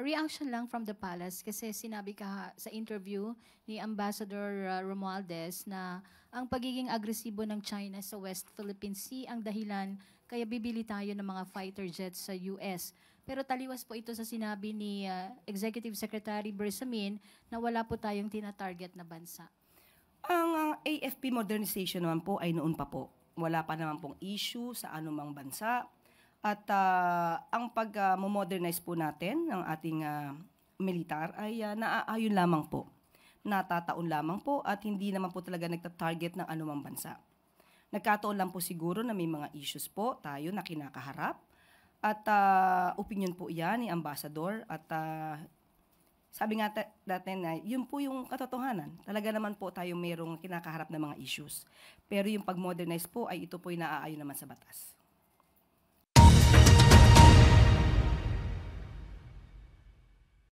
Reaction lang from the palace kasi sinabi sa interview ni Ambassador Romualdez na ang pagiging agresibo ng China sa West Philippine Sea ang dahilan kaya bibili tayo ng mga fighter jets sa US. Pero taliwas po ito sa sinabi ni Executive Secretary Bersamin na wala po tayong tina-target na bansa. Ang AFP modernization naman po ay noon pa po. Wala pa naman pong issue sa anumang bansa. At ang pag-modernize po natin ng ating militar ay naaayon lamang po. Natataon lamang po at hindi naman po talaga nagta-target ng anumang bansa. Nagkataon lang po siguro na may mga issues po tayo na kinakaharap. At opinion po yan ni Ambassador. At sabi nga natin na yun po yung katotohanan. Talaga naman po tayo mayroong kinakaharap na mga issues. Pero yung pag-modernize po ay ito po yung naaayon naman sa batas.